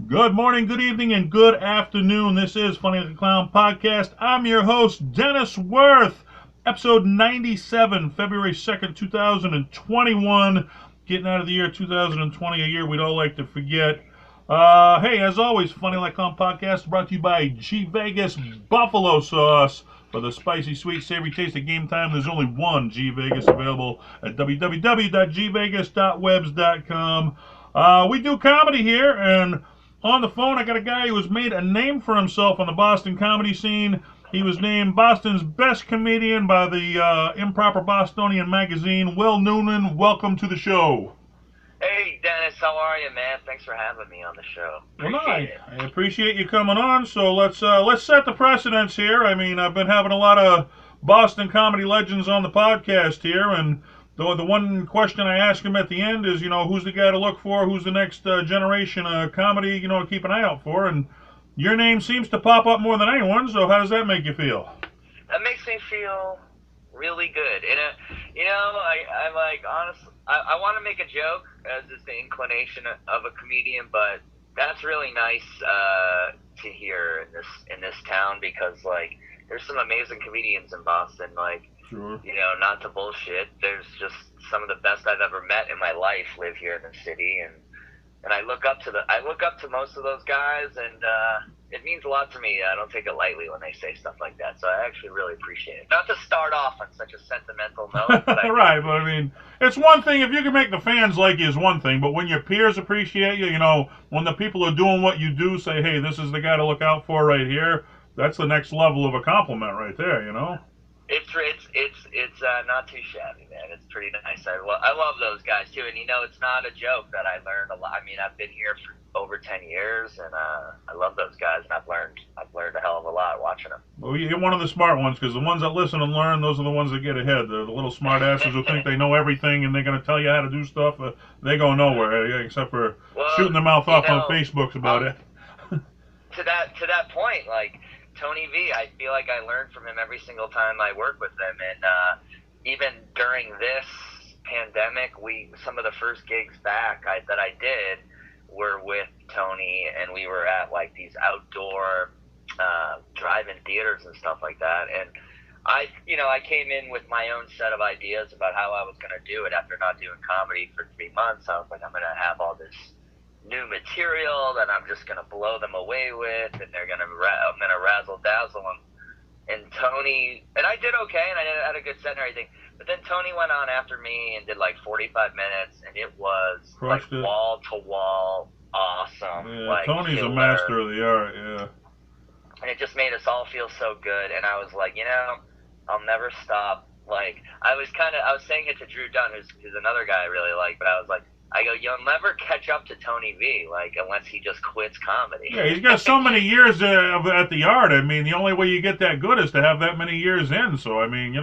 Good morning, good evening, and good afternoon. This is Funny Like a Clown podcast. I'm your host, Dennis Wirth. Episode 97, February 2nd, 2021. Getting out of the year 2020, a year we'd all like to forget. Hey, as always, Funny Like a Clown podcast brought to you by G Vegas Buffalo Sauce. For the spicy, sweet, savory taste of game time, there's only one G Vegas available at www.gvegas.webs.com. We do comedy here, and on the phone, I got a guy who has made a name for himself on the Boston comedy scene. He was named Boston's best comedian by the Improper Bostonian magazine. Will Noonan, welcome to the show. Hey Dennis, how are you, man? Thanks for having me on the show. Well, no, Appreciate it. I appreciate you coming on. So let's set the precedence here. I mean, I've been having a lot of Boston comedy legends on the podcast here, and the one question I ask him at the end is, who's the guy to look for? Who's the next generation of comedy, to keep an eye out for? And your name seems to pop up more than anyone. So how does that make you feel? That makes me feel really good. And I like honestly, I want to make a joke, as is the inclination of a comedian, but that's really nice to hear in this town because like there's some amazing comedians in Boston. Like, Sure. not to bullshit, there's just some of the best I've ever met in my life live here in the city, and I look up to most of those guys, and it means a lot to me. I don't take it lightly when they say stuff like that, so I actually really appreciate it. Not to start off on such a sentimental note, but Right, but I mean, it's one thing if you can make the fans like you is one thing, but when your peers appreciate you, when the people who are doing what you do say, hey, this is the guy to look out for right here, that's the next level of a compliment right there. it's not too shabby, man. It's pretty nice. I love those guys too, and it's not a joke that I learned a lot. I mean, I've been here for over 10 years, and I love those guys, and I've learned a hell of a lot watching them. Well, you're one of the smart ones because the ones that listen and learn, those are the ones that get ahead. The little smart asses who think they know everything and they're going to tell you how to do stuff, they go nowhere, except for shooting their mouth off on Facebook about it. To that point, like Tony V, I feel like I learn from him every single time I work with him, and even during this pandemic, some of the first gigs back that I did were with Tony, and we were at like these outdoor drive-in theaters and stuff like that, and I came in with my own set of ideas about how I was going to do it after not doing comedy for 3 months. I was like, I'm going to have all this new material that I'm just gonna blow them away with, and I'm gonna razzle dazzle them. And Tony, and I did okay, and I had a good set and everything. But then Tony went on after me and did like 45 minutes, and it was Crushed like it. wall to wall awesome. Yeah, like Tony's killer. a master of the art, yeah. And it just made us all feel so good. And I was like, I'll never stop. Like I was saying it to Drew Dunn, who's another guy I really like, but I was like, you'll never catch up to Tony V, like, unless he just quits comedy. Yeah, he's got so many years at the art. I mean, the only way you get that good is to have that many years in. So, I mean,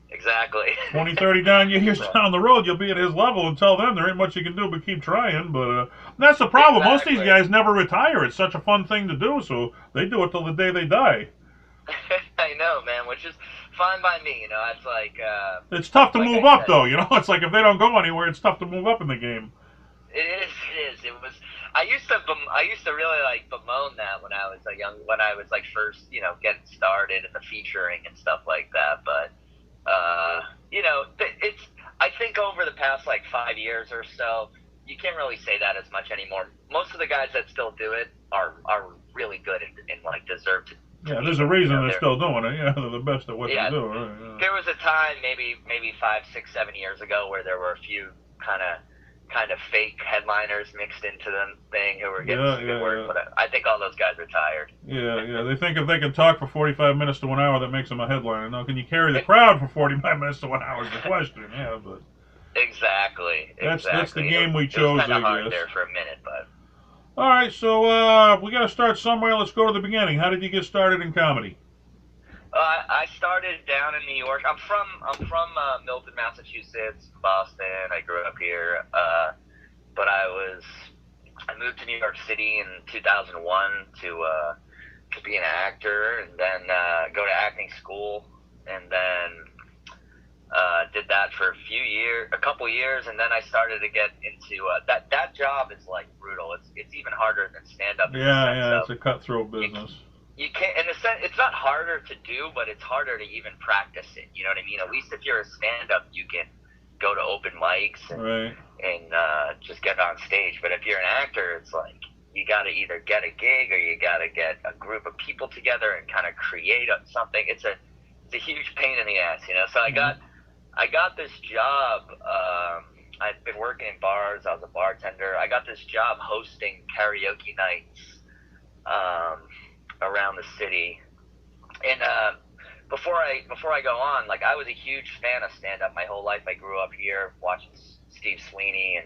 Exactly. 20, 30 years down the road, you'll be at his level. Until then, there ain't much you can do but keep trying. But that's the problem. Exactly. Most of these guys never retire. It's such a fun thing to do, so they do it till the day they die. I know, man, which is fine by me. It's like it's tough to like move I up, said, though. It's like if they don't go anywhere, it's tough to move up in the game. It is. It was. I used to really like bemoan that when I was when I was like first, getting started in the featuring and stuff like that. But it's. I think over the past like 5 years or so, you can't really say that as much anymore. Most of the guys that still do it are really good and like deserve to. Yeah, there's a reason they're still doing it. Yeah, they're the best at what they do. Right? Yeah. There was a time, maybe 5, 6, 7 years ago, where there were a few kind of fake headliners mixed into the thing who were getting some good work. Yeah. But I think all those guys retired. Yeah. They think if they can talk for 45 minutes to an hour, that makes them a headliner. Now, can you carry the crowd for 45 minutes to an hour is the question. Yeah, but exactly. That's the game we chose. It was kind of hard there for a minute, but. All right, so we got to start somewhere. Let's go to the beginning. How did you get started in comedy? I started down in New York. I'm from Milton, Massachusetts, Boston. I grew up here, but I moved to New York City in 2001 to be an actor, and then go to acting school, and then Did that for a couple years, and then I started to get into that job is like brutal. It's even harder than stand up in the sense Yeah, it's of a cutthroat business. you can't, in a sense, it's not harder to do, but it's harder to even practice it. You know what I mean? At least if you're a stand up, you can go to open mics and just get on stage. But if you're an actor, it's like you got to either get a gig or you got to get a group of people together and kind of create something. It's a huge pain in the ass, you know. So I got this job. I'd been working in bars. I was a bartender. I got this job hosting karaoke nights around the city. And before I go on, like I was a huge fan of stand up my whole life. I grew up here watching Steve Sweeney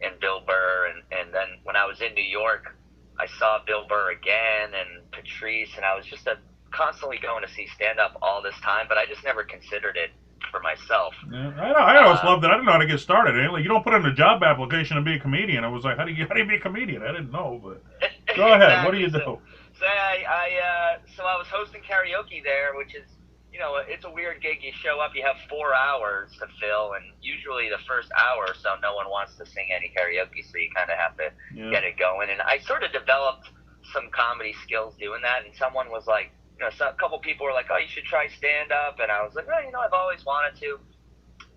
and Bill Burr, and then when I was in New York, I saw Bill Burr again and Patrice, and I was just constantly going to see stand up all this time, but I just never considered it for myself. Yeah, I always loved it. I didn't know how to get started. Like, you don't put in a job application to be a comedian. I was like, how do you be a comedian? I didn't know, but go ahead. Exactly. What do you do? So I was hosting karaoke there, which is, you know, it's a weird gig. You show up, you have 4 hours to fill, and usually the first hour or so, no one wants to sing any karaoke, so you kind of have to get it going. And I sort of developed some comedy skills doing that, and someone was like, you know, a couple people were like, oh, you should try stand-up, and I was like, oh, you know, I've always wanted to.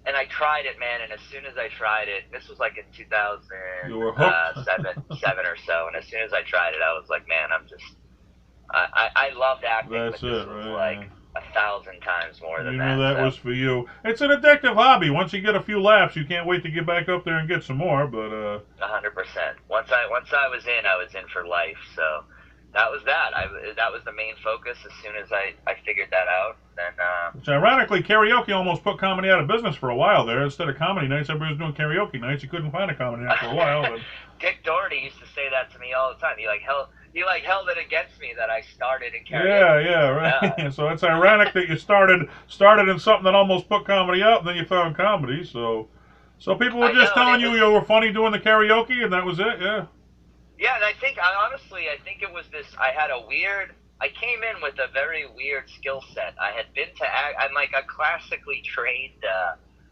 And I tried it, man, and as soon as I tried it, this was like in 2007 or so, and as soon as I tried it, I was like, man, I loved acting, That's but this was like 1,000 times more than that. You know, that was for you. It's an addictive hobby. Once you get a few laughs, you can't wait to get back up there and get some more, but 100%. Once I was in for life, so that was that. That was the main focus. As soon as I figured that out, then. Which ironically, karaoke almost put comedy out of business for a while there. Instead of comedy nights, everybody was doing karaoke nights. You couldn't find a comedy night for a while. But... Dick Doherty used to say that to me all the time. He held it against me that I started in karaoke. Yeah, right. Yeah. So it's ironic that you started in something that almost put comedy out, and then you found comedy. So people were just telling you you were funny doing the karaoke, and that was it. Yeah. Yeah, and I think it was this. I came in with a very weird skill set. I had been to act. I'm like a classically trained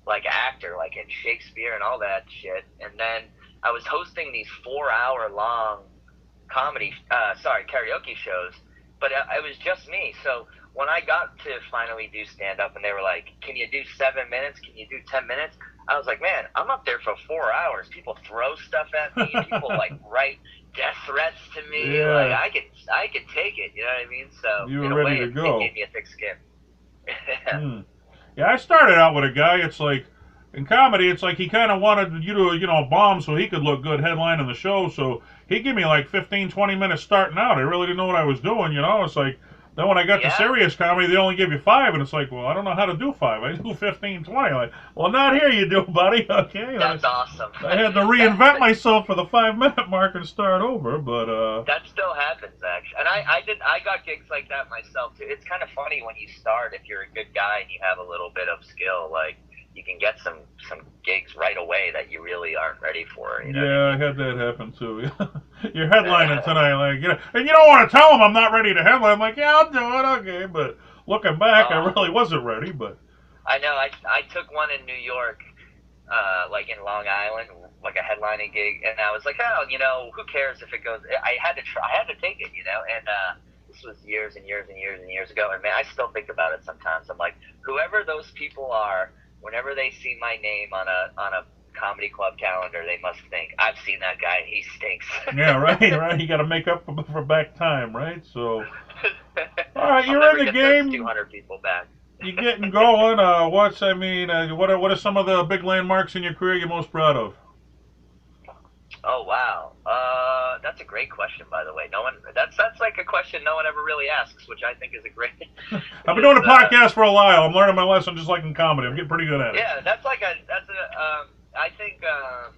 like actor, like in Shakespeare and all that shit. And then I was hosting these 4-hour-long karaoke shows, but it was just me. So when I got to finally do stand up, and they were like, "Can you do 7 minutes? Can you do 10 minutes?" I was like, man, I'm up there for 4 hours. People throw stuff at me. People like write death threats to me. Yeah. Like I could take it. You know what I mean? So you were in a ready way, to go. It gave me a thick skin. Yeah, I started out with a guy. It's like in comedy, it's like he kind of wanted you to bomb so he could look good headlining the show. So he gave me like 15, 20 minutes starting out. I really didn't know what I was doing. It's like. Then when I got to serious comedy, they only give you 5, and it's like, well, I don't know how to do 5. I do 15, 20. Like, well, not here you do, buddy. Okay. That's awesome. I had to reinvent myself for the 5-minute mark and start over, but that still happens, actually. And I got gigs like that myself too. It's kind of funny when you start, if you're a good guy and you have a little bit of skill, like you can get some gigs right away that you really aren't ready for. You know yeah, I had that happen too. You're headlining tonight, like, and you don't want to tell them I'm not ready to headline. I'm like, yeah, I'll do it, okay. But looking back, I really wasn't ready. But I know I took one in New York, like in Long Island, like a headlining gig, and I was like, oh, who cares if it goes? I had to take it, and this was years and years and years and years ago, and man, I still think about it sometimes. I'm like, whoever those people are. Whenever they see my name on a comedy club calendar, they must think, I've seen that guy, he stinks. Yeah, right. You got to make up for back time, right? So, all right, you're in the game. 200 people back. You're getting going. What are some of the big landmarks in your career you're most proud of? Oh wow, that's a great question, by the way. That's like a question no one ever really asks, which I think is a great. I've been doing a podcast for a while. I'm learning my lesson, just like in comedy. I'm getting pretty good at it. Yeah, I think I'm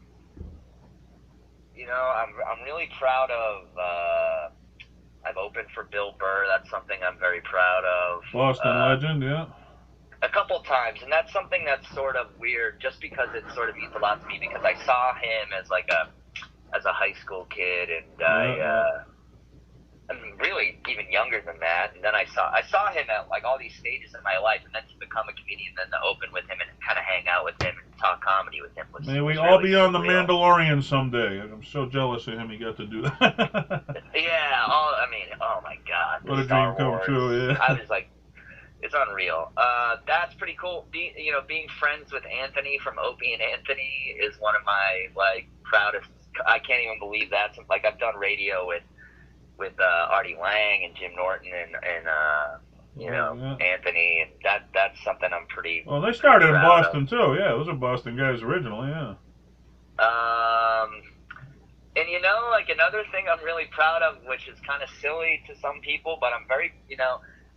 really proud of. I've opened for Bill Burr. That's something I'm very proud of. Boston legend, yeah. A couple times, and that's something that's sort of weird, just because it sort of means a lot to me, because I saw him as a high school kid, and I really even younger than that. And then I saw him at like all these stages in my life, and then to become a comedian, then to open with him and kind of hang out with him and talk comedy with him was. May we was all really be on The surreal. Mandalorian someday. I'm so jealous of him. He got to do that. Yeah, oh my God, What a Star dream come Wars. true. Yeah. I was like, it's unreal. That's pretty cool. Being friends with Anthony from Opie and Anthony is one of my like proudest. I can't even believe that. Like I've done radio with Artie Lang and Jim Norton and Anthony, and that's something I'm pretty. Well, they started in Boston of. too. Yeah, those are Boston guys originally. Yeah. And like another thing I'm really proud of, which is kind of silly to some people, but I'm very,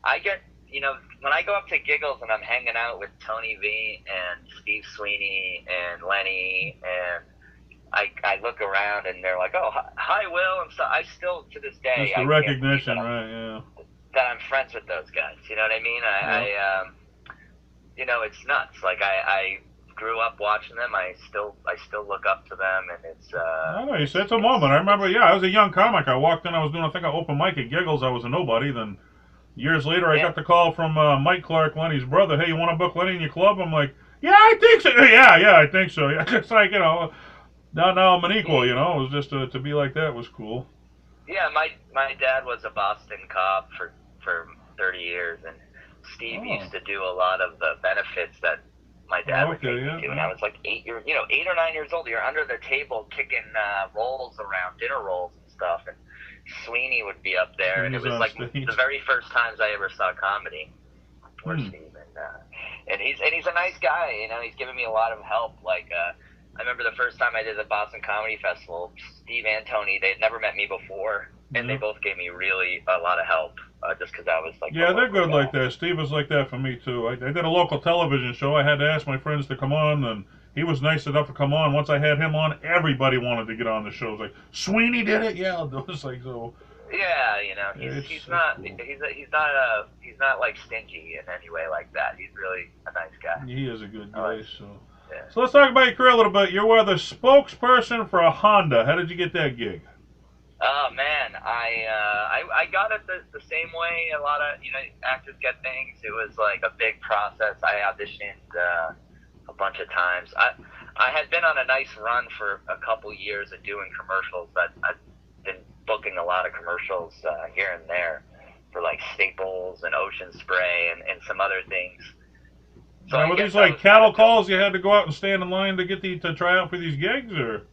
I get, when I go up to Giggles and I'm hanging out with Tony V and Steve Sweeney and Lenny, and I look around and they're like, oh, hi, Will. And so I still, to this day, Just the recognition, right? Yeah. That I'm friends with those guys. You know what I mean? It's nuts. Like I grew up watching them. I still look up to them, and it's. I know, it's a moment. I remember. Yeah, I was a young comic. I walked in. I was doing, I think, an open mic at Giggles. I was a nobody. Then years later, I got the call from Mike Clark, Lenny's brother. Hey, you want to book Lenny in your club? I'm like, yeah, I think so. Yeah, I think so. Yeah, it's like now I'm an equal. It was just to be like that was cool. Yeah, my dad was a Boston cop for 30 years, and Steve used to do a lot of the benefits that my dad would take me to. And I was like 8 or 9 years old. You're under the table kicking rolls around, dinner rolls and stuff, and Sweeney would be up there, and it was like the very first times I ever saw comedy for Steve, and he's a nice guy. He's given me a lot of help. Like I remember the first time I did the Boston Comedy Festival, Steve and Tony, they had never met me before, and they both gave me really a lot of help, just because I was like... Yeah, they're good like that. Steve was like that for me, too. I did a local television show. I had to ask my friends to come on, and he was nice enough to come on. Once I had him on, everybody wanted to get on the show. It was like, Sweeney did it? Yeah, it was like so... Yeah, he's not like stingy in any way like that. He's really a nice guy. He is a good guy, so... Yeah. So let's talk about your career a little bit. You were the spokesperson for a Honda. How did you get that gig? Oh man, I got it the same way a lot of actors get things. It was like a big process. I auditioned a bunch of times. I had been on a nice run for a couple years of doing commercials. I've been booking a lot of commercials here and there for like Staples and Ocean Spray and some other things. So were these like cattle calls? You had to go out and stand in line to get to try out for these gigs, or?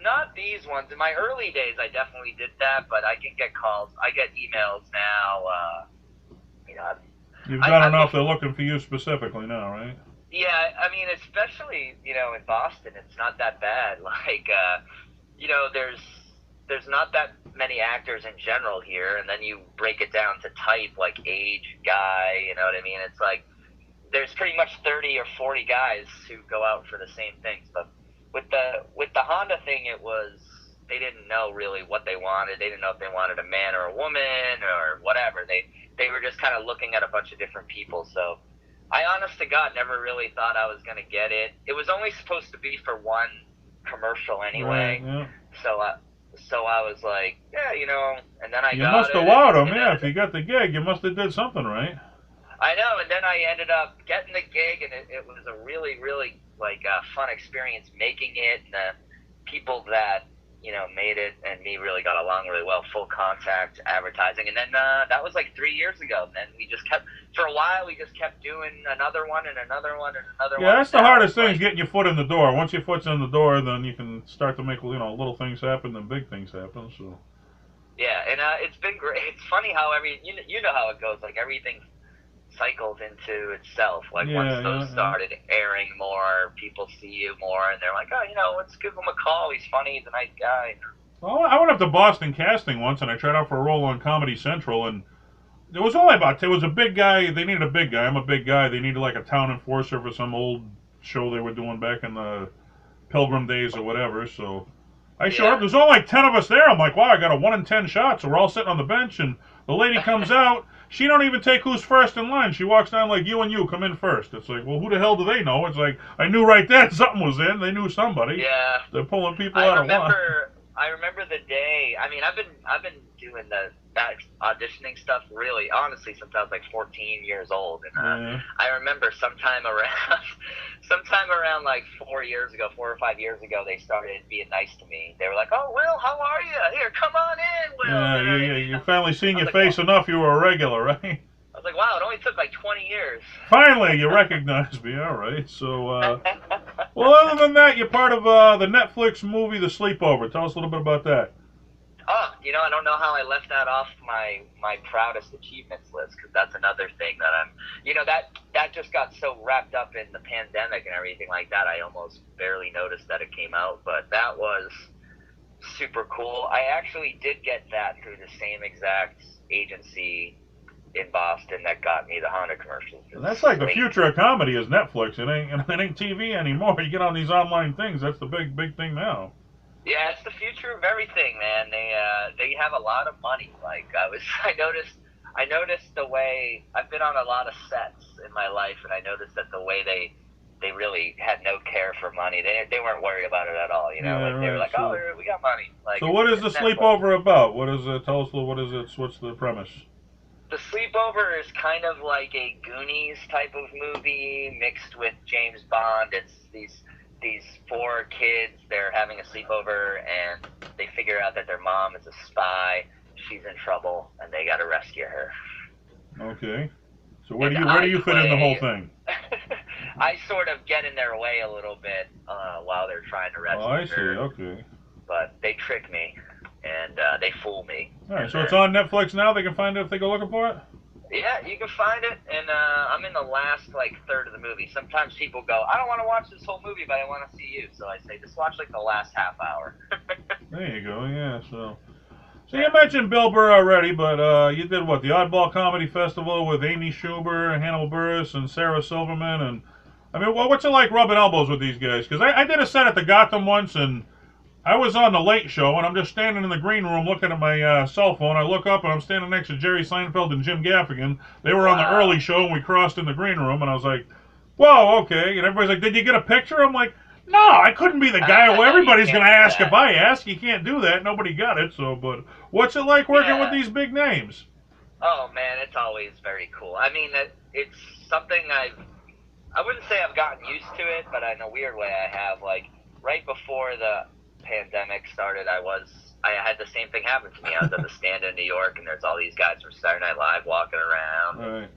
Not these ones. In my early days, I definitely did that, but I can get calls. I get emails now. You've done enough. They're looking for you specifically now, right? Yeah, I mean, especially in Boston, it's not that bad. Like, there's not that many actors in general here, and then you break it down to type, like age, guy. You know what I mean? It's like there's pretty much 30 or 40 guys who go out for the same things. But with the Honda thing, it was they didn't know really what they wanted. They didn't know if they wanted a man or a woman or whatever. They were just kind of looking at a bunch of different people. So I, honest to God, never really thought I was going to get it. It was only supposed to be for one commercial anyway. Right, yeah. So I was like, yeah, and then you must have wowed them, yeah. If you got the gig, you must have did something right. I know, and then I ended up getting the gig, and it was a really, really fun experience making it, and the people that made it and me really got along really well. Full contact advertising, and then that was like 3 years ago. And then we just kept for a while. We just kept doing another one and another one and another one. Yeah, that's the hardest thing is getting your foot in the door. Once your foot's in the door, then you can start to make little things happen, and big things happen. So. Yeah, and it's been great. It's funny how you know how it goes. Like everything cycles into itself. Like once those started airing more, people see you more, and they're like, oh, let's give him a call. He's funny. He's a nice guy. Well, I went up to Boston casting once, and I tried out for a role on Comedy Central, and it was a big guy. They needed a big guy. I'm a big guy. They needed like a town enforcer for some old show they were doing back in the Pilgrim days or whatever. So I showed up. There's only like 10 of us there. I'm like, wow, I got a 1 in 10 shot. So we're all sitting on the bench, and the lady comes out. She don't even take who's first in line. She walks down like, you and you, come in first. It's like, well, who the hell do they know? It's like, I knew right then something was in. They knew somebody. Yeah. They're pulling people out of line. I remember the day. I mean, I've been doing that auditioning stuff really, honestly, since I was like 14 years old, and Yeah. I remember sometime around, sometime around like 4 years ago, 4 or 5 years ago, they started being nice to me. They were like, "Oh, Will, how are you? Here, come on in, Will." Yeah, You know what I mean? you finally seen I was your like, face enough. You were a regular, right? I was like, wow, it only took like 20 years. Finally, you recognized me. All right. So, well, other than that, you're part of the Netflix movie The Sleepover. Tell us a little bit about that. Oh, I don't know how I left that off my proudest achievements list, because that's another thing that that just got so wrapped up in the pandemic and everything like that. I almost barely noticed that it came out, but that was super cool. I actually did get that through the same exact agency in Boston that got me the Honda commercials. That's like the future of comedy is Netflix. It ain't TV anymore. You get on these online things. That's the big thing now. Yeah, it's the future of everything, man. They have a lot of money. Like I noticed the way I've been on a lot of sets in my life, and I noticed that the way they really had no care for money. They weren't worried about it at all. Yeah, like they were like, so, oh, we got money. Like, so what is the Sleepover about? What is it? Tell us. What is it? What's the premise? The Sleepover is kind of like a Goonies type of movie mixed with James Bond. It's these four kids. They're having a sleepover, and they figure out that their mom is a spy. She's in trouble, and they got to rescue her. Okay. So where do you fit in the whole thing? I sort of get in their way a little bit while they're trying to rescue her. Oh, I see. Okay. But they trick me, and they fool me. All right. So it's on Netflix now. They can find it if they go looking for it. Yeah, you can find it, and I'm in the last third of the movie. Sometimes people go, I don't want to watch this whole movie, but I want to see you. So I say, just watch the last half hour. There you go. Yeah. So you mentioned Bill Burr already, but you did what? The Oddball Comedy Festival with Amy Schumer, Hannibal Buress, and Sarah Silverman. And I mean, what's it like rubbing elbows with these guys? Because I did a set at the Gotham once, and I was on the Late Show, and I'm just standing in the green room looking at my cell phone. I look up, and I'm standing next to Jerry Seinfeld and Jim Gaffigan. They were on the early show, and we crossed in the green room, and I was like, whoa, okay. And everybody's like, did you get a picture? I'm like, no, I couldn't be the guy who everybody's going to ask if I ask. You can't do that. Nobody got it. So, but what's it like working with these big names? Oh, man, it's always very cool. I mean, it's something I wouldn't say I've gotten used to it, but in a weird way I have. Like, right before the pandemic started, I had the same thing happen to me. I was at the Stand in New York, and there's all these guys from Saturday Night Live walking around. Right.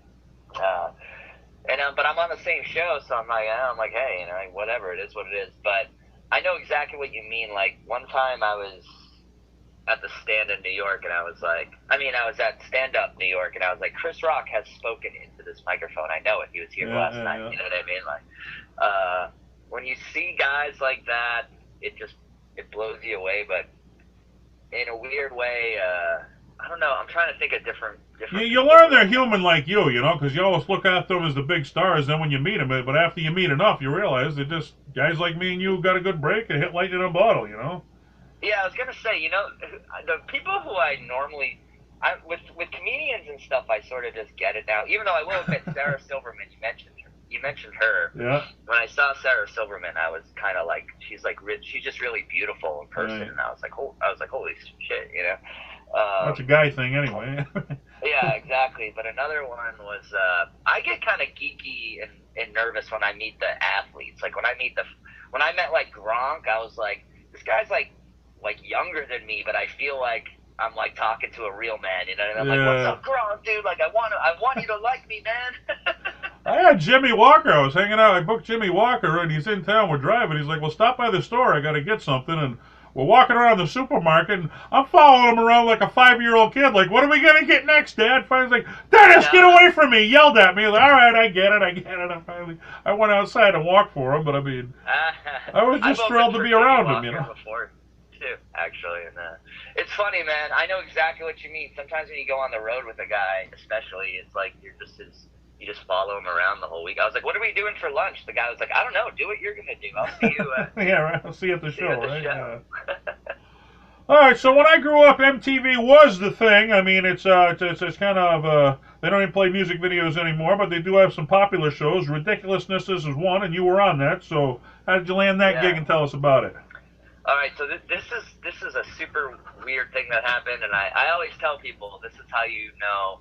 But I'm on the same show, so I'm like, hey, whatever, it is what it is. But I know exactly what you mean. Like, one time I was at the Stand in New York, and I was at Stand Up New York, and I was like, Chris Rock has spoken into this microphone. I know it. He was here last night. Yeah. You know what I mean? Like, when you see guys like that, it blows you away. But in a weird way, I don't know. I'm trying to think of different. You learn they're human like you, because you always look at them as the big stars. Then when you meet them, but after you meet enough, you realize they're just guys like me and you who got a good break and hit lightning in a bottle, Yeah, I was gonna say, the people who I normally, with comedians and stuff, I sort of just get it now. Even though I will admit, Sarah Silverman, you mentioned her. Yeah. When I saw Sarah Silverman, I was kind of like, she's just really beautiful in person, right. And I was like, holy shit, That's a guy thing, anyway. Yeah, exactly. But another one was, I get kind of geeky and nervous when I meet the athletes. Like when I met like Gronk, I was like, this guy's like younger than me, but I feel like I'm like talking to a real man, And I'm like, what's up, Gronk, dude? Like I want you to like me, man. I had Jimmy Walker. I was hanging out. I booked Jimmy Walker, and he's in town. We're driving. He's like, well, stop by the store. I got to get something. And we're walking around the supermarket, and I'm following him around like a 5-year-old kid. Like, what are we going to get next, Dad? Finally, like, Dennis, get away from me. Yelled at me. Like, all right, I get it. I went outside and walked for him, but I mean, I was just thrilled to be around him, Before, too, actually. And it's funny, man. I know exactly what you mean. Sometimes when you go on the road with a guy, especially, it's like you just follow him around the whole week. I was like, what are we doing for lunch? The guy was like, I don't know. Do what you're going to do. I'll see you. Yeah, right. I'll see you at the show, right? Yeah. All right, so when I grew up, MTV was the thing. I mean, it's kind of, they don't even play music videos anymore, but they do have some popular shows. Ridiculousness is one, and you were on that. So how did you land that gig, and tell us about it? All right, so this is a super weird thing that happened, and I always tell people this is how you know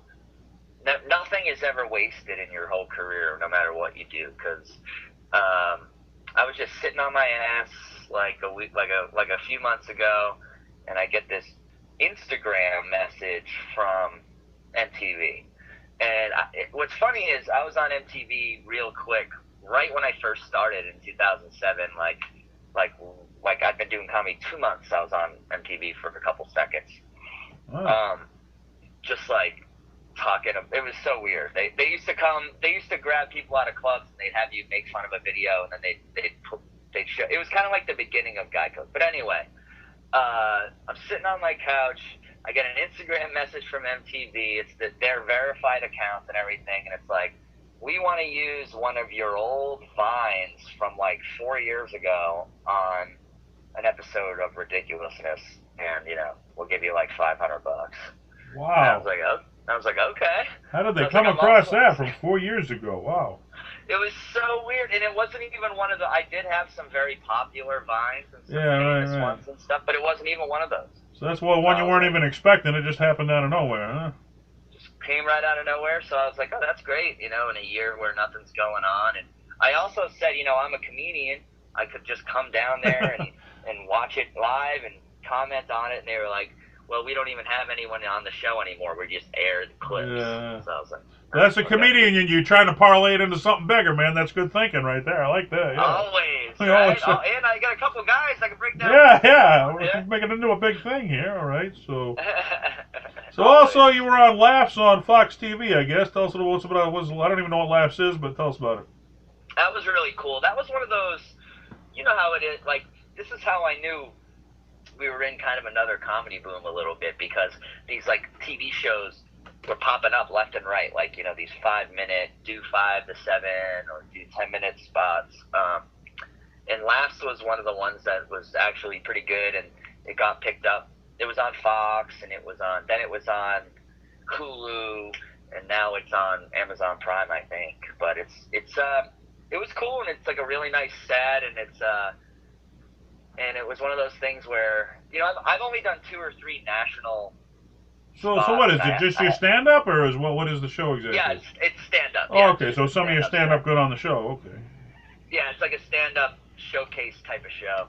nothing is ever wasted in your whole career, no matter what you do. Because I was just sitting on my ass like a few months ago, and I get this Instagram message from MTV. And what's funny is I was on MTV real quick right when I first started in 2007. Like like I've been doing comedy 2 months. I was on MTV for a couple seconds. Wow. Just like talking. It was so weird. They used to come. They used to grab people out of clubs and they'd have you make fun of a video, and then they'd show. It was kind of like the beginning of Guy Code. But anyway, I'm sitting on my couch. I get an Instagram message from MTV. It's their verified account and everything, and it's like, we want to use one of your old vines from like 4 years ago on an episode of Ridiculousness, and we'll give you like $500. Wow. And I was like, okay. How did they come across that from 4 years ago? Wow. It was so weird, and it wasn't even one of the. I did have some very popular vines and some famous ones and stuff, but it wasn't even one of those. So that's one you weren't even expecting. It just happened out of nowhere, huh? Just came right out of nowhere. So I was like, oh, that's great. In a year where nothing's going on, and I also said, I'm a comedian. I could just come down there and watch it live and comment on it, and they were like, well, we don't even have anyone on the show anymore. We just air the clips. Yeah. So I was like, that's a comedian, and you're trying to parlay it into something bigger, man. That's good thinking right there. I like that. Yeah. Always. Right? And I got a couple guys I can break down. Yeah. We're making it into a big thing here. All right. So also you were on Laughs on Fox TV, I guess. Tell us a little about it. I don't even know what Laughs is, but tell us about it. That was really cool. That was one of those, you know how it is. Like, this is how I knew we were in kind of another comedy boom a little bit, because these like TV shows were popping up left and right, like these 5-minute, do 5 to 7 or do 10-minute spots. And Laughs was one of the ones that was actually pretty good, and it got picked up. It was on Fox, and it was on Hulu, and now it's on Amazon Prime, I think. But it was cool, and it's like a really nice set, and and it was one of those things where, I've only done 2 or 3 national. So what is it? Just your stand up, or what is the show exactly? Yeah, it's stand up. Oh, okay. So some of your stand up good on the show. Okay. Yeah, it's like a stand up showcase type of show.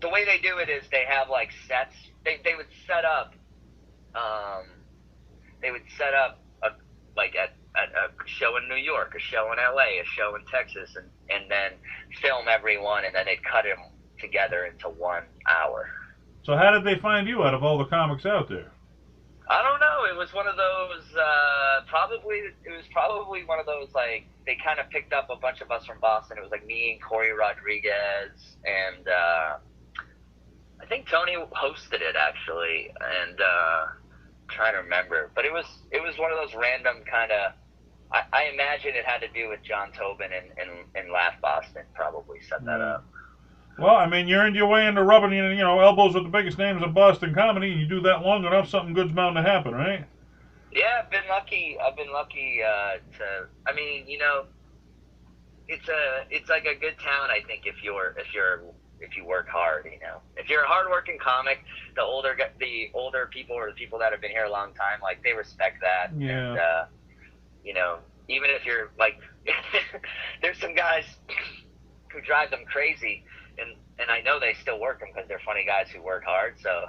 The way they do it is they have like sets. They would set up. At a show in New York, a show in LA, a show in Texas, and then film everyone, and then they'd cut them together into 1 hour. So how did they find you out of all the comics out there? I don't know. It was one of those. It was probably one of those, like, they kind of picked up a bunch of us from Boston. It was like me and Corey Rodriguez, and I think Tony hosted it actually, and I'm trying to remember. But it was one of those random kind of. I imagine it had to do with John Tobin and Laugh Boston probably set that up. Well, I mean, you earned your way into rubbing, elbows with the biggest names in Boston comedy, and you do that long enough, something good's bound to happen, right? Yeah, I've been lucky to. I mean, it's like a good town. I think if you work hard, if you're a hardworking comic, the older people or the people that have been here a long time, like, they respect that. Yeah. And even if you're like, there's some guys who drive them crazy, and I know they still work them because they're funny guys who work hard. So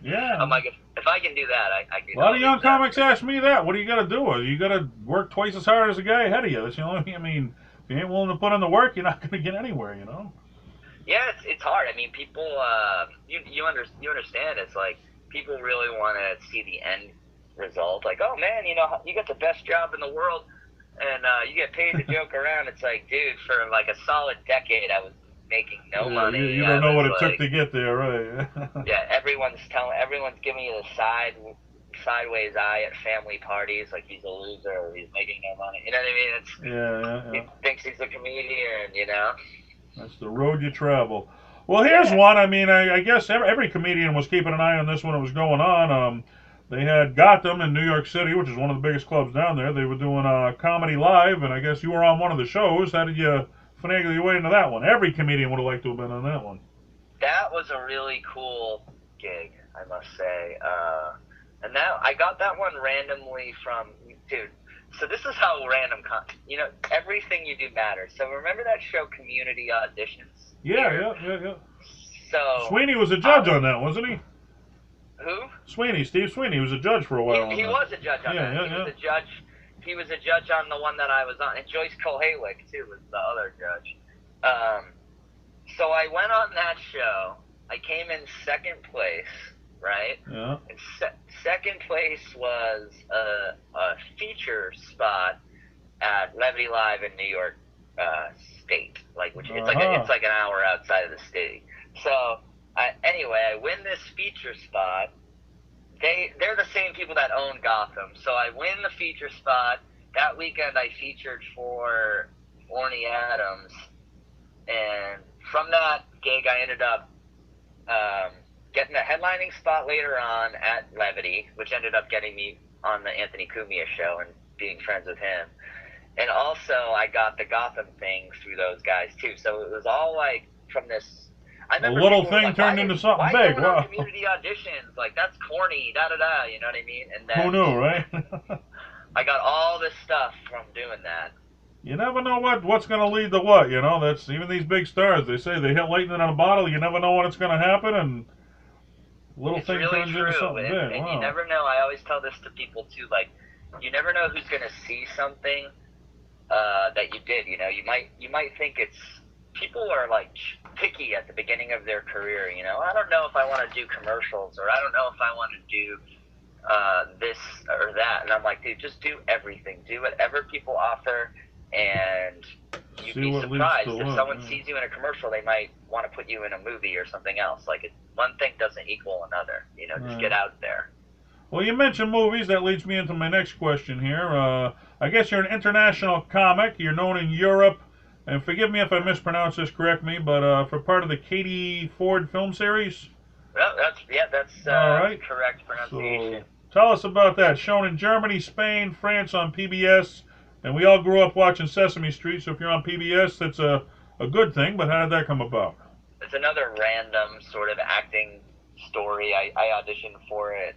yeah, I'm like, if I can do that, I can. A lot of young comics ask me that. What do you got to do? You got to work twice as hard as the guy ahead of you. That's the only thing. I mean, if you ain't willing to put in the work, you're not going to get anywhere. Yeah, it's hard. I mean, people, you understand. It's like people really want to see the end result. Like, oh man, you got the best job in the world, and you get paid to joke around. It's like, dude, for like a solid decade, I was making no money. You don't know what it took to get there, right? Yeah, everyone's giving you the sideways eye at family parties, like he's a loser or he's making no money. You know what I mean? He thinks he's a comedian, That's the road you travel. Well, here's one. I mean, I guess every comedian was keeping an eye on this when it was going on. They had Gotham in New York City, which is one of the biggest clubs down there. They were doing comedy live, and I guess you were on one of the shows. How did you finagle your way into that one? Every comedian would have liked to have been on that one. that was a really cool gig, I must say. And that I got that one randomly from, dude. So this is how random, everything you do matters. So remember that show, Community Auditions? Yeah. So Sweeney was a judge on that, wasn't he? Who? Steve Sweeney was a judge for a while. He was a judge on that. He was a judge. He was a judge on the one that I was on, and Joyce Kohalik too was the other judge. So I went on that show. I came in second place, right? Yeah. And second place was a feature spot at Levity Live in New York State, which it's like an hour outside of the city. So anyway, I win this feature spot. They're the same people that own Gotham, so I win the feature spot. That weekend I featured for Orny Adams, and from that gig I ended up getting a headlining spot later on at Levity, which ended up getting me on the Anthony Cumia show and being friends with him. And also I got the Gotham thing through those guys too, so it was all from this. A little thing turned into something big. Wow. Community auditions, that's corny, da-da-da, you know what I mean? And then who knew, right? I got all this stuff from doing that. You never know what's going to lead to what, That's even these big stars. They say they hit lightning in a bottle. You never know when it's going to happen, and little thing really turns into something big. And wow. You never know. I always tell this to people too. You never know who's going to see something that you did. You might think it's. People are picky at the beginning of their career. I don't know if I want to do commercials, or I don't know if I want to do this or that. And I'm like, dude, just do everything. Do whatever people offer, and you'd be surprised if someone sees you in a commercial, they might want to put you in a movie or something else. One thing doesn't equal another. Just get out there. Well, you mentioned movies. That leads me into my next question here. I guess you're an international comic. You're known in Europe. And forgive me if I mispronounce this, correct me, but for part of the Katie Ford film series? Well, that's all right. Correct pronunciation. So, tell us about that. Shown in Germany, Spain, France on PBS, and we all grew up watching Sesame Street, so if you're on PBS, that's a good thing, but how did that come about? It's another random sort of acting story. I auditioned for it.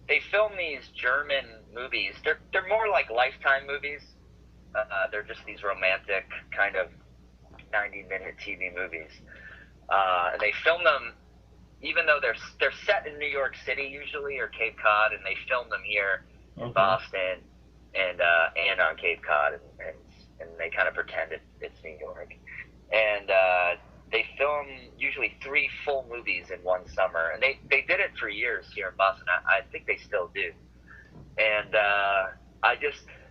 They film these German movies. They're more like Lifetime movies. They're just these romantic kind of 90-minute TV movies, and they film them, even though they're set in New York City usually, or Cape Cod, and they film them here in Boston and on Cape Cod, and they kind of pretend it's New York, and they film usually 3 full movies in one summer, and they did it for years here in Boston. I think they still do, and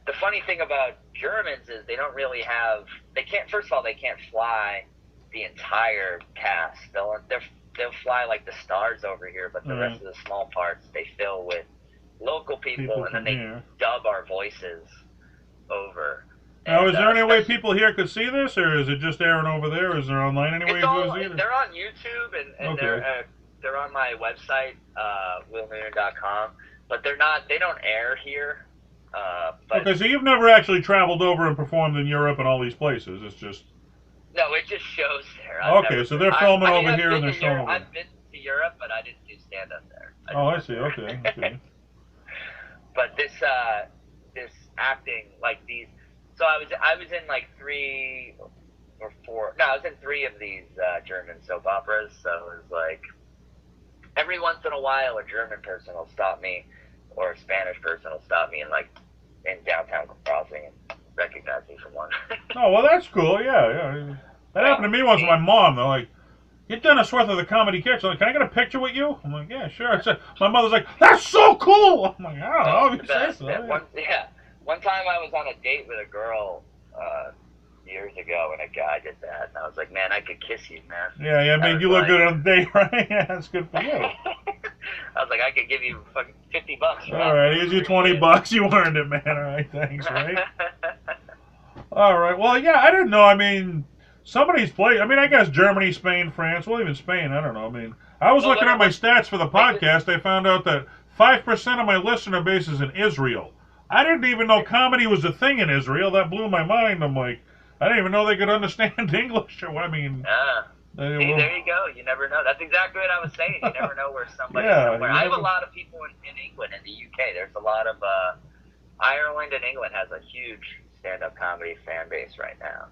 the funny thing about Germans is they don't really have. They can't. First of all, they can't fly the entire cast. They'll fly the stars over here, but the rest of the small parts they fill with local people and then they dub our voices over. Now, is there any way people here could see this, or is it just airing over there? Is there online any way you can see it? They're on YouTube and they're on my website, willnoonan.com, but they don't air here. Okay, so you've never actually traveled over and performed in Europe and all these places. It's just... No, it just shows there. Okay, so they're filming over here and they're showing over. I've been to Europe, but I didn't do stand-up there. I see. Okay. But this acting, these... So I was in 3 or 4... No, I was in 3 of these German soap operas, so it was every once in a while a German person will stop me, or a Spanish person will stop me in downtown Crossing and recognize me from one. Oh, well, that's cool. Yeah. That happened to me once with my mom. They're like, "You're Dennis Wirth of the Comedy Kitchen. Like, can I get a picture with you?" I'm like, "Yeah, sure." My mother's like, "That's so cool." I'm like, "I don't know if you say so." One time I was on a date with a girl years ago, and a guy did that, and I was like, "Man, I could kiss you, man." Yeah, made you look good on the date, right? Yeah, that's good for you. I was like, I could give you fucking $50. All right, here's your $20. You earned it, man. All right, thanks, right? All right, well, yeah, I didn't know. I mean, somebody's played. I mean, I guess Germany, Spain, France. Well, even Spain. I don't know. I mean, I was looking at my stats for the podcast. I found out that 5% of my listener base is in Israel. I didn't even know comedy was a thing in Israel. That blew my mind. I'm like, I didn't even know they could understand English. Or I mean, See, there you go. You never know. That's exactly what I was saying. You never know where somebody Yeah, somewhere. I have a lot of people in England and the UK. There's a lot of Ireland and England has a huge stand-up comedy fan base right now.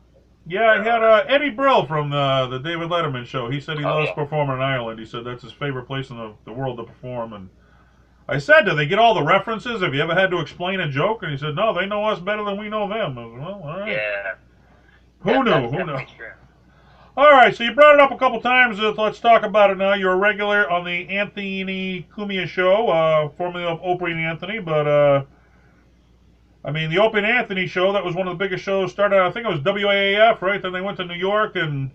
Yeah, I So, had Eddie Brill from the David Letterman show. He said he loves yeah. performing in Ireland. He said that's his favorite place in the world to perform. And I said, do they get all the references? Have you ever had to explain a joke? And he said, no, they know us better than we know them. I was, well, all right. Yeah. Who knew? That's Who knew? true. All right, so you brought it up a couple times. Let's talk about it now. You're a regular on the Anthony Cumia show, formerly of Opie and Anthony, but I mean, the Opie and Anthony show, that was one of the biggest shows. Started, I think it was WAAF, right? Then they went to New York, and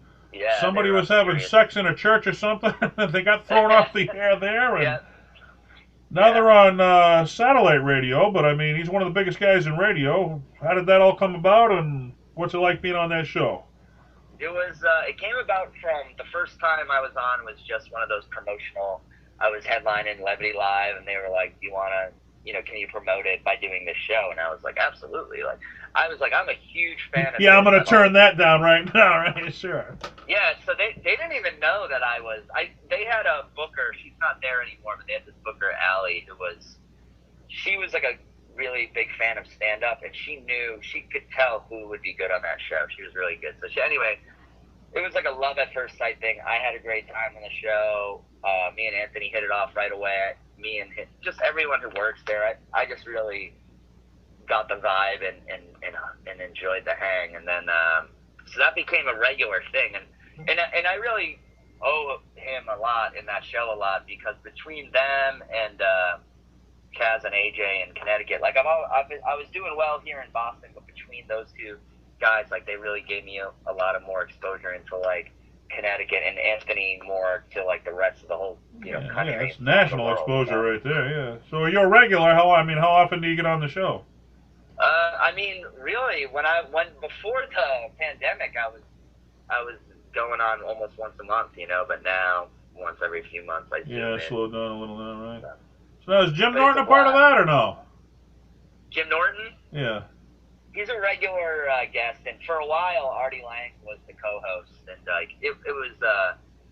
somebody was having sex in a church or something. They got thrown off the air there, and now they're on satellite radio. But I mean, he's one of the biggest guys in radio. How did that all come about, and what's it like being on that show? It came about from the first time I was on was just one of those promotional. I was headlining Levity Live, and they were like, "Do you want to, can you promote it by doing this show?" And I was like, "Absolutely!" I'm a huge fan of. Yeah, I'm gonna turn that down right now, right? Sure. Yeah, so they didn't even know that I was. They had a booker. She's not there anymore, but they had this booker, Allie, she was like a really big fan of stand-up, and she could tell who would be good on that show. She was really good. So anyway, it was like a love at first sight thing. I had a great time on the show. Me and Anthony hit it off right away. Me and just everyone who works there. I just really got the vibe and enjoyed the hang. And then so that became a regular thing. And I really owe him a lot in that show because between them and Kaz and AJ in Connecticut, I was doing well here in Boston, but between those two guys, they really gave me a lot of more exposure into Connecticut, and Anthony more to the rest of the whole country. Yeah, it's national exposure right there. Yeah. So you're a regular. How often do you get on the show? I mean, really, when before the pandemic, I was going on almost once a month, but now once every few months I zoom in. Slowed down a little now, right? So is Jim Norton a part of that or no? Jim Norton? Yeah. He's a regular guest, and for a while, Artie Lang was the co-host, and it was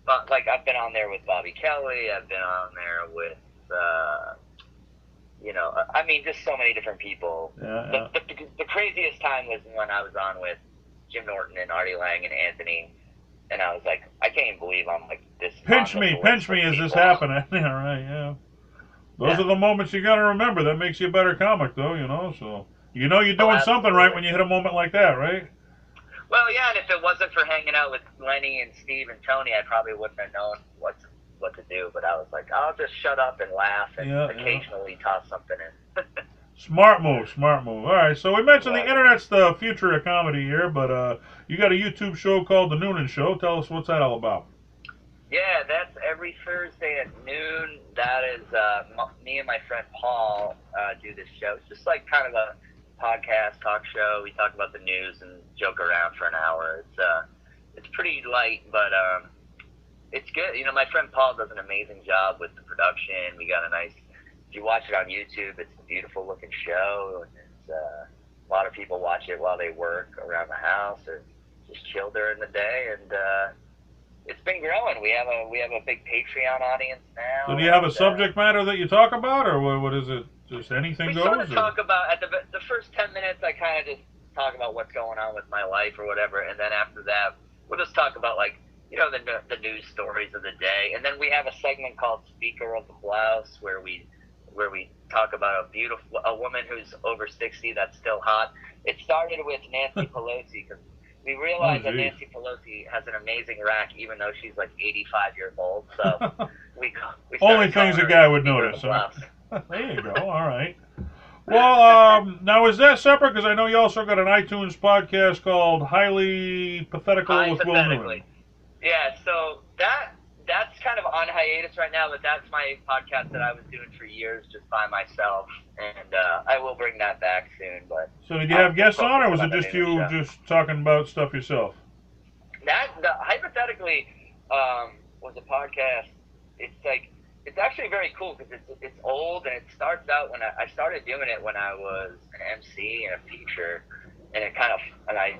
I've been on there with Bobby Kelly, I've been on there with I mean, just so many different people. Yeah. The craziest time was when I was on with Jim Norton and Artie Lang and Anthony, and I was like, I can't even believe I'm this. Pinch me, is this happening? Yeah, right, yeah. Those are the moments you got to remember. That makes you a better comic, though, so you're doing something right when you hit a moment like that, right? Well, yeah, and if it wasn't for hanging out with Lenny and Steve and Tony, I probably wouldn't have known what to do. But I was like, I'll just shut up and laugh and occasionally toss something in. Smart move. All right, so we mentioned the internet's the future of comedy here, but you got a YouTube show called The Noonan Show. Tell us what's that all about. Yeah, that's every Thursday at noon. That is me and my friend Paul do this show. It's just kind of a podcast, talk show. We talk about the news and joke around for an hour. It's pretty light, but it's good. My friend Paul does an amazing job with the production. We got if you watch it on YouTube, it's a beautiful looking show, and it's a lot of people watch it while they work around the house or just chill during the day, and it's been growing. We have a big Patreon audience now. So do you have a subject matter that you talk about, or what is it? Just anything goes? We sort of talk about, at the first 10 minutes, I kind of just talk about what's going on with my life or whatever, and then after that, we'll just talk about, the news stories of the day. And then we have a segment called Speaker of the Blouse, where we talk about a woman who's over 60 that's still hot. It started with Nancy Pelosi, because we realized that Nancy Pelosi has an amazing rack, even though she's 85 years old. So we only things a guy would notice. Huh? There you go. All right. Well, now is that separate? Because I know you also got an iTunes podcast called Highly Pathetical with Will Noonan. Yeah. So that's kind of on hiatus right now, but that's my podcast that I was doing for years just by myself, and I will bring that back soon. But so did you have guests on, or was it just you just talking about stuff yourself? Hypothetically was a podcast. It's actually very cool because it's old, and it starts out when I started doing it when I was an MC and a feature, and I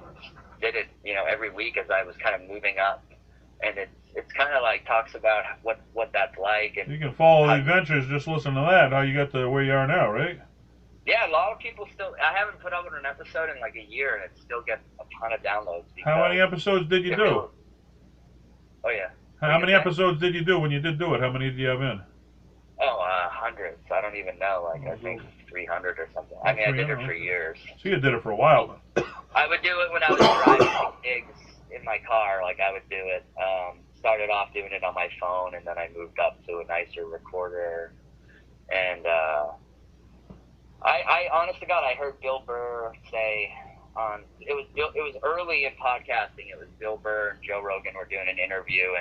did it every week as I was kind of moving up. and it's kind of like talks about what that's like, and You can follow the how, adventures, just listen to that, how you got to where you are now, right? yeah, a lot of people still. I haven't put up an episode in like a year, and it still gets a ton of downloads How many because episodes did you if do? oh yeah, what are How you many gonna say? episodes did you do when you did do it? How many did you have in? Oh, hundreds. I don't even know. Like I think 300 or something. I Oh, mean, I did 300. it for Okay. years. So you did it for a while then. I would do it when I was driving to gigs in my car. Like I would do it. Started off doing it on my phone, and then I moved up to a nicer recorder. And I honest to God, I heard Bill Burr say it was early in podcasting. It was Bill Burr and Joe Rogan were doing an interview,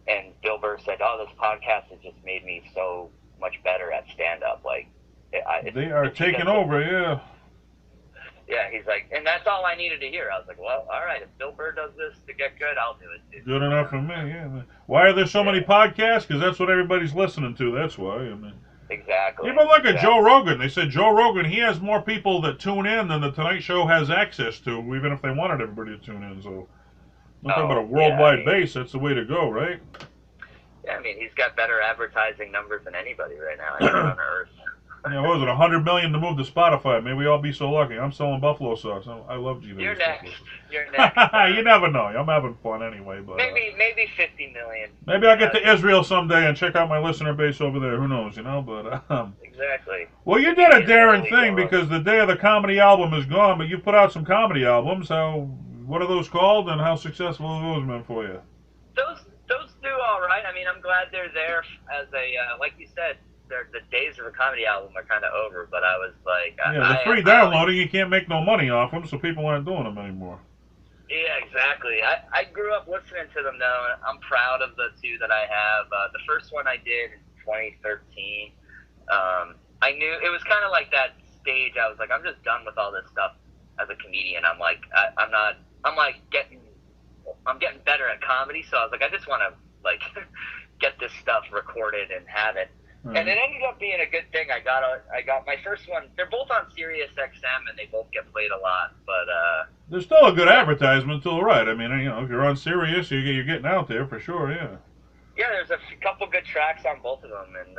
and Bill Burr said, "Oh, this podcast has just made me so much better at stand up. Like They are taking over, yeah. Yeah, he's like, and that's all I needed to hear. I was like, well, all right, if Bill Burr does this to get good, I'll do it too. Good enough for me, yeah. Why are there so many podcasts? Because that's what everybody's listening to. That's why. I mean, Exactly. even look at Joe Rogan. They said Joe Rogan, he has more people that tune in than the Tonight Show has access to, even if they wanted everybody to tune in. So, I'm talking about a worldwide base. That's the way to go, right? Yeah, I mean, he's got better advertising numbers than anybody right now anywhere on earth. Yeah, what was it, 100 million to move to Spotify? May we all be so lucky. I'm selling buffalo sauce. I love G. You're next. You're next. You never know. I'm having fun anyway. But maybe 50 million. Maybe I'll get to Israel someday and check out my listener base over there. Who knows, you know? But Exactly. Well, you did a daring thing because the day of the comedy album is gone, but you put out some comedy albums. What are those called, and how successful have those been for you? Those do all right. I mean, I'm glad they're there as a like you said. The days of the comedy album are kind of over, but I was like, the free downloading, you can't make no money off them, so people aren't doing them anymore. Yeah, exactly. I grew up listening to them, though, and I'm proud of the two that I have. The first one I did in 2013, I knew it was kind of like that stage. I was like, I'm just done with all this stuff as a comedian. I'm like, I'm getting better at comedy, so I was like, I just want to like get this stuff recorded and have it. Right. And it ended up being a good thing. I got my first one. They're both on Sirius XM, and they both get played a lot. But they're still a good advertisement, till right. I mean, you know, if you're on Sirius, you're getting out there for sure. Yeah. Yeah, there's a couple good tracks on both of them, and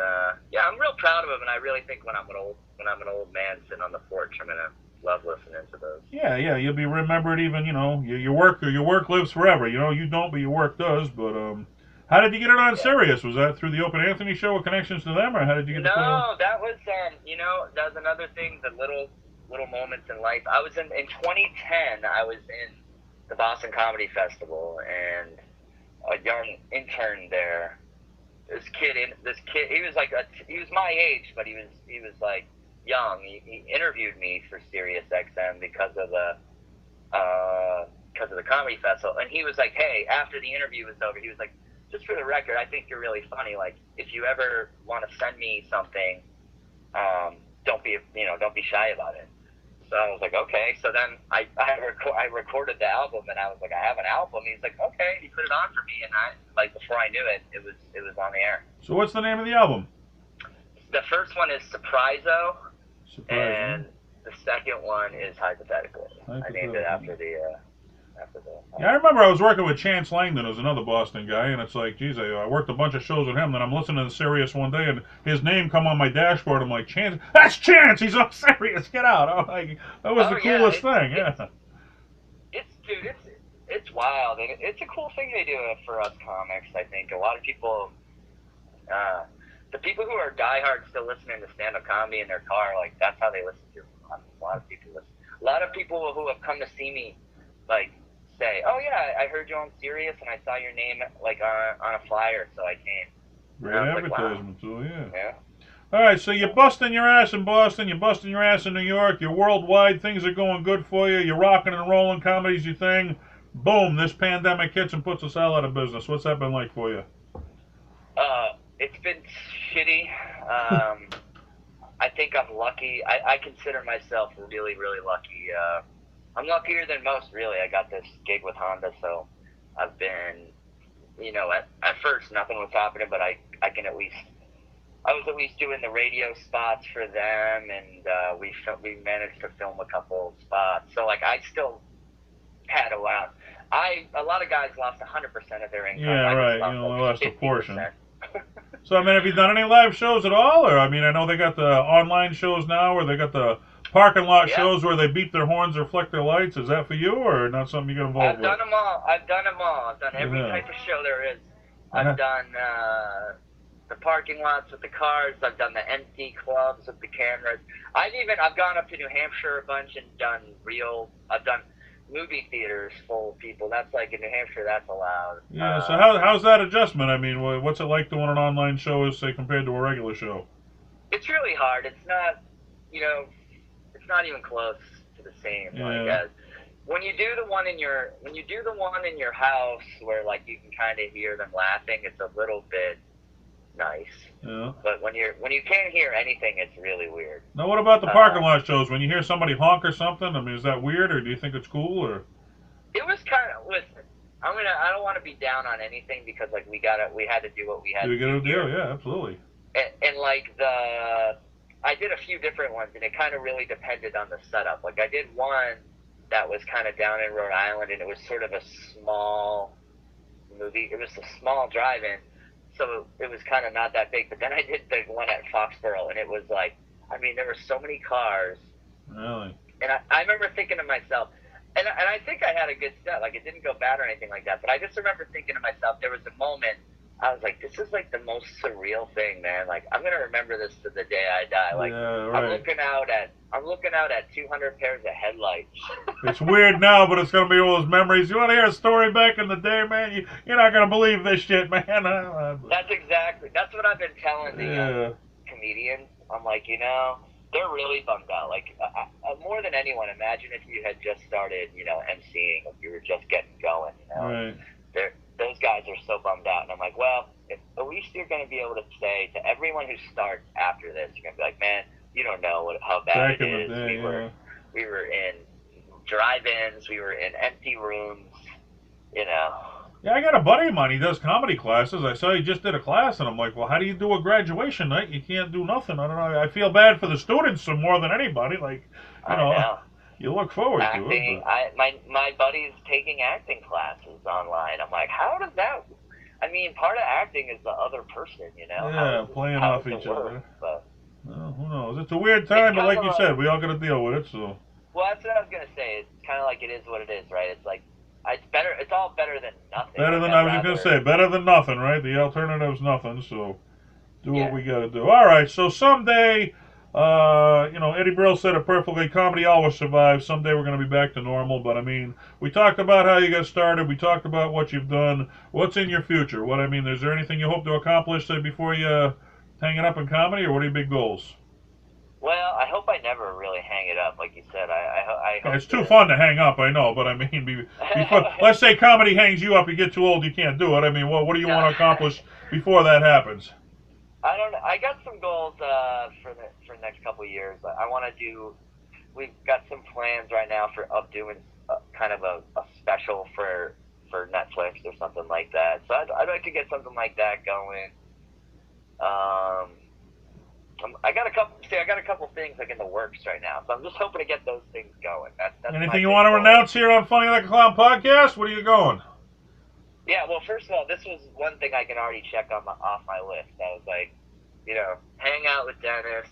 yeah, I'm real proud of them. And I really think when I'm an old man sitting on the porch, I'm gonna love listening to those. Yeah, you'll be remembered. Even your work lives forever. You know, you don't, but your work does. But how did you get it on Sirius? Was that through the Open Anthony show with connections to them, or how did you get it? No, that was that was another thing. The little moments in life. I was in 2010. I was in the Boston Comedy Festival, and a young intern there. This kid, he was my age, but he was like young. He interviewed me for Sirius XM because of the comedy festival, and he was like, "Hey," after the interview was over, he was like, "Just for the record, I think you're really funny. Like, if you ever want to send me something, don't be shy about it." So I was like, okay. So then I recorded the album, and I was like, I have an album. He's like, okay. He put it on for me, and before I knew it, it was on the air. So what's the name of the album? The first one is Surpriso, and the second one is Hypothetical. I named it after the. Yeah, I remember I was working with Chance Langdon, who's another Boston guy, and it's like, geez, I worked a bunch of shows with him, then I'm listening to Sirius one day, and his name come on my dashboard. I'm like, Chance, that's Chance! He's on Sirius, get out! I'm like, that was the coolest thing, yeah. It's wild, and it's a cool thing they do for us comics, I think. A lot of people, the people who are diehard still listening to stand-up comedy in their car, like, that's how they listen to it. A lot of people listen. A lot of people who have come to see me, like, say, "Oh yeah, I heard you on Sirius, and I saw your name like on a flyer, so I came." Great advertisement, too, yeah. Yeah. All right, so you're busting your ass in Boston, you're busting your ass in New York, you're worldwide, things are going good for you, you're rocking and rolling, comedy's your thing. Boom, this pandemic hits and puts us all out of business. What's that been like for you? It's been shitty. I think I'm lucky. I consider myself really, really lucky. I'm luckier than most, really. I got this gig with Honda, so I've been, at first nothing was happening, but I was at least doing the radio spots for them, and we managed to film a couple spots. So, like, I still had A lot of guys lost 100% of their income. Yeah, I just right. You lost know, like they lost a 50%. portion. So, I mean, have you done any live shows at all? Or, I mean, I know they got the online shows now where they got the parking lot Yeah, shows where they beep their horns or flick their lights. Is that for you or not something you get involved I've with? done them all. I've done them all. I've done every Yeah. type of show there is. I've Uh-huh. done the parking lots with the cars. I've done the empty clubs with the cameras. I've gone up to New Hampshire a bunch and done I've done movie theaters full of people. That's like in New Hampshire, that's allowed. Yeah, so how's that adjustment? I mean, what's it like doing an online show, say, compared to a regular show? It's really hard. It's not, you know, it's not even close to the same. Yeah. Like as when you do the one in your house where like you can kind of hear them laughing, it's a little bit nice. Yeah. But when you can't hear anything, it's really weird. Now, what about the parking lot shows? When you hear somebody honk or something, I mean, is that weird, or do you think it's cool, or? It was kind of listen. I don't want to be down on anything because like we had to do what we had Do to you get a do deal? here. Yeah, absolutely. And like I did a few different ones, and it kind of really depended on the setup. Like I did one that was kind of down in Rhode Island, and it was sort of a small movie. It was a small drive-in, so it was kind of not that big. But then I did the one at Foxborough, and it was like, I mean, there were so many cars. Really? And I remember thinking to myself, and I think I had a good set. Like, it didn't go bad or anything like that. But I just remember thinking to myself, there was a moment, I was like, this is like the most surreal thing, man. Like, I'm going to remember this to the day I die. Like, yeah, right. I'm looking out at 200 pairs of headlights. It's weird now, but it's going to be all those memories. You want to hear a story back in the day, man? You're not going to believe this shit, man. That's what I've been telling the comedians. I'm like, they're really bummed out. Like, more than anyone, imagine if you had just started, emceeing, if you were just getting going, Right. Those guys are so bummed out. And I'm like, well, at least you're going to be able to say to everyone who starts after this, you're going to be like, man, you don't know how bad Back it in is. the day, We were in drive-ins. We were in empty rooms, Yeah, I got a buddy of mine. He does comedy classes. I saw he just did a class, and I'm like, well, how do you do a graduation night? You can't do nothing. I don't know. I feel bad for the students more than anybody. Like, I know. You look forward acting, to it. My buddy's taking acting classes online. I'm like, how does that? I mean, part of acting is the other person, Yeah, playing off each other. But well, who knows? It's a weird time, but like you said, we all got to deal with it. So. Well, that's what I was gonna say. It's kind of like it is what it is, right? It's like it's better. It's all better than nothing. Better than I was just gonna say. Better than nothing, right? The alternative's nothing. So, do what we got to do. All right. So someday. Eddie Brill said it perfectly. Comedy always survives. Someday we're going to be back to normal. But I mean, we talked about how you got started. We talked about what you've done. What's in your future? Is there anything you hope to accomplish before you hang it up in comedy, or what are your big goals? Well, I hope I never really hang it up, like you said. I hope it's too fun to hang up, I know. But I mean, before, let's say comedy hangs you up, you get too old, you can't do it. I mean, what do you want to accomplish before that happens? I don't know. I got some goals for the next couple of years. I want to do. We've got some plans right now of doing kind of a special for Netflix or something like that. So I'd like to get something like that going. I got a couple things like in the works right now. So I'm just hoping to get those things going. That's anything you want to announce here on Funny Like a Clown podcast? Where are you going? Yeah, well, first of all, this was one thing I can already check off my list. I was like, hang out with Dennis,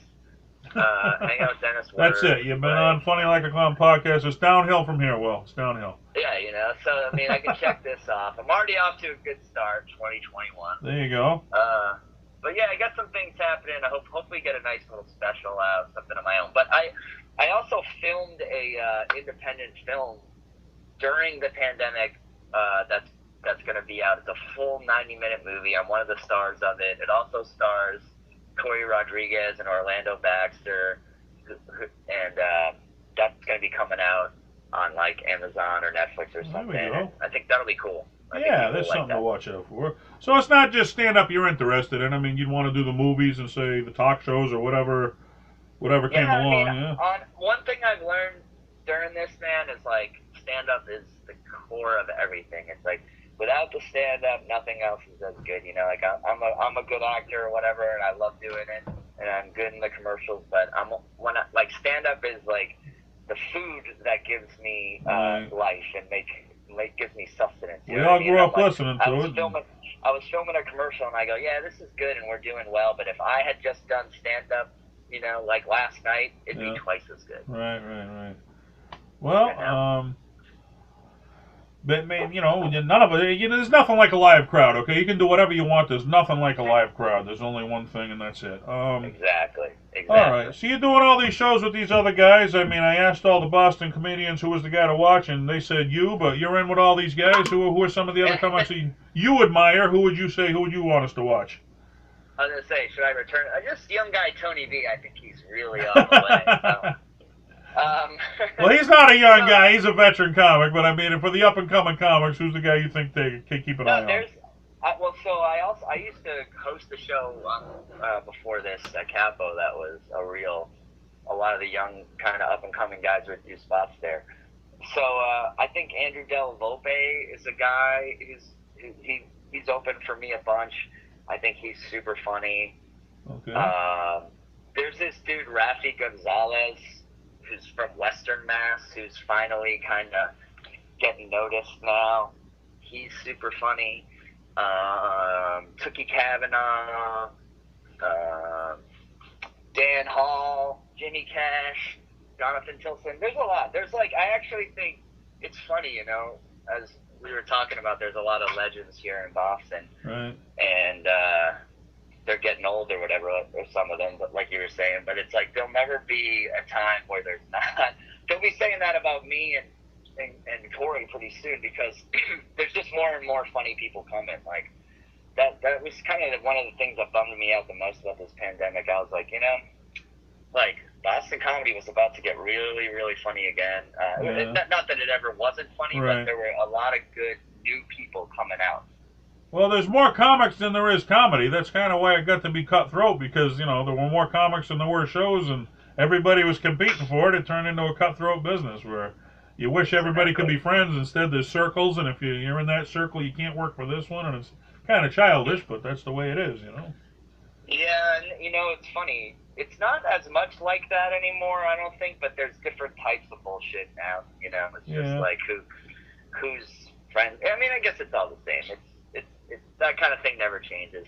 hang out with Dennis Wirth. That's it. You've been on Funny Like a Clown podcast. It's downhill from here, Will. It's downhill. Yeah, so, I mean, I can check this off. I'm already off to a good start, 2021. There you go. But, yeah, I got some things happening. I hopefully get a nice little special out, something of my own. But I also filmed a independent film during the pandemic that's going to be out. It's a full 90-minute movie. I'm one of the stars of it. It also stars Corey Rodriguez and Orlando Baxter, and that's going to be coming out on like Amazon or Netflix or something. There we go. I think that'll be cool. Yeah, there's something to watch out for. So it's not just stand-up you're interested in. I mean, you'd want to do the movies and say the talk shows or whatever came along. One thing I've learned during this, man, is like stand-up is the core of everything. It's like without the stand-up, nothing else is as good. Like I'm a good actor or whatever, and I love doing it, and I'm good in the commercials. But stand-up is like the food that gives me life and makes gives me sustenance. We all grew up listening to it. I was filming a commercial, and I go, yeah, this is good, and we're doing well. But if I had just done stand up, like last night, it'd be twice as good. Right. Well, but man, none of it. There's nothing like a live crowd. Okay, you can do whatever you want. There's nothing like a live crowd. There's only one thing, and that's it. Exactly. All right. So you're doing all these shows with these other guys. I mean, I asked all the Boston comedians who was the guy to watch, and they said you. But you're in with all these guys. Who are some of the other comics you admire? Who would you say? Who would you want us to watch? I was gonna say, should I return? Just young guy Tony V. I think he's really on the way. Well, he's not a young guy. He's a veteran comic. But I mean, for the up and coming comics, who's the guy you think they can keep an eye on? I used to host a show before this at Capo that was a lot of the young kind of up and coming guys would do spots there. So I think Andrew Del Volpe is a guy he's open for me a bunch. I think he's super funny. Okay. There's this dude Rafi Gonzalez who's from Western Mass who's finally kind of getting noticed now. He's super funny. Tookie Kavanaugh, Dan Hall, Jimmy Cash, Jonathan Tilson. There's a lot. I actually think it's funny, as we were talking about, there's a lot of legends here in Boston. Right. And they're getting old or whatever, or some of them, but like you were saying, but it's like there'll never be a time where there's not. They'll be saying that about me and Corey pretty soon because there's just more and more funny people coming. Like that was kind of one of the things that bummed me out the most about this pandemic. I was like, like Boston comedy was about to get really, really funny again. Not that it ever wasn't funny, but there were a lot of good new people coming out. Well, there's more comics than there is comedy. That's kind of why it got to be cutthroat because, there were more comics than there were shows and everybody was competing for it. It turned into a cutthroat business where you wish everybody could be friends. Instead, there's circles, and if you're in that circle, you can't work for this one, and it's kind of childish, but that's the way it is, Yeah, and, it's funny. It's not as much like that anymore, I don't think, but there's different types of bullshit now, It's just like who's friends. I mean, I guess it's all the same. It's that kind of thing never changes.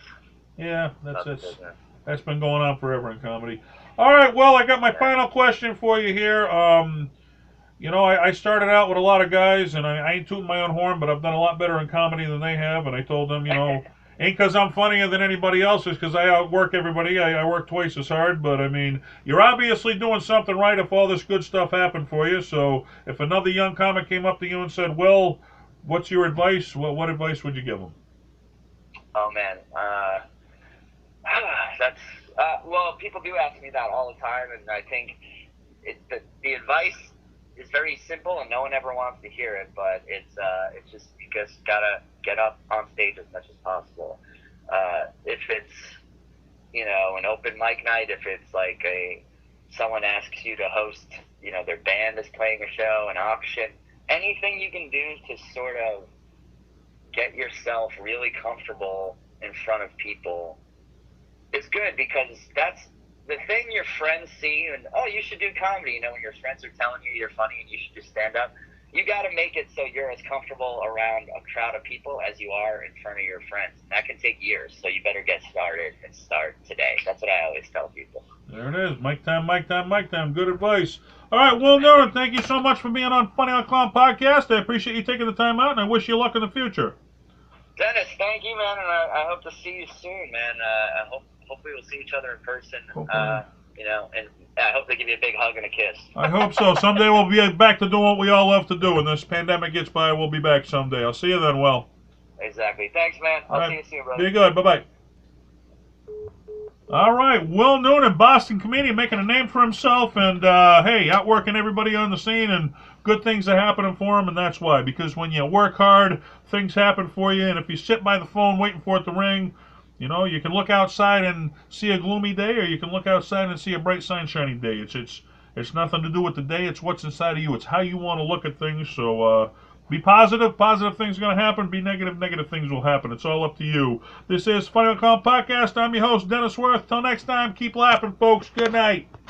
Yeah, that's been going on forever in comedy. All right, well, I got my final question for you here. I started out with a lot of guys, and I ain't tooting my own horn, but I've done a lot better in comedy than they have, and I told them, ain't because I'm funnier than anybody else, it's because I outwork everybody. I work twice as hard, but, I mean, you're obviously doing something right if all this good stuff happened for you, so if another young comic came up to you and said, well, what's your advice? What advice would you give them? Oh, man. Well, people do ask me that all the time, and I think the advice is very simple, and no one ever wants to hear it, but it's just you just gotta get up on stage as much as possible. If it's an open mic night, if it's like someone asks you to host, their band is playing a show, an auction, anything you can do to sort of get yourself really comfortable in front of people is good, because that's the thing your friends see, and you should do comedy, when your friends are telling you you're funny and you should just stand up. You got to make it so you're as comfortable around a crowd of people as you are in front of your friends. And that can take years, so you better get started and start today. That's what I always tell people. There it is. Mic time, mic time, mic time. Good advice. All right, Will Noonan, thank you so much for being on Funny on Clown Podcast. I appreciate you taking the time out, and I wish you luck in the future. Dennis, thank you, man, and I hope to see you soon, man. Hopefully we'll see each other in person. And I hope they give you a big hug and a kiss. I hope so. Someday we'll be back to doing what we all love to do. When this pandemic gets by, we'll be back someday. I'll see you then, Will. Exactly. Thanks, man. I'll see you soon, brother. Be good. Bye-bye. All right, Will Noonan, Boston comedian, making a name for himself, and hey, outworking everybody on the scene, and good things are happening for him, and that's why. Because when you work hard, things happen for you, and if you sit by the phone waiting for it to ring, you can look outside and see a gloomy day, or you can look outside and see a bright, sunshiny day. It's nothing to do with the day. It's what's inside of you. It's how you want to look at things. So be positive. Positive things are going to happen. Be negative. Negative things will happen. It's all up to you. This is Funny on Clown Podcast. I'm your host, Dennis Wirth. Till next time, keep laughing, folks. Good night.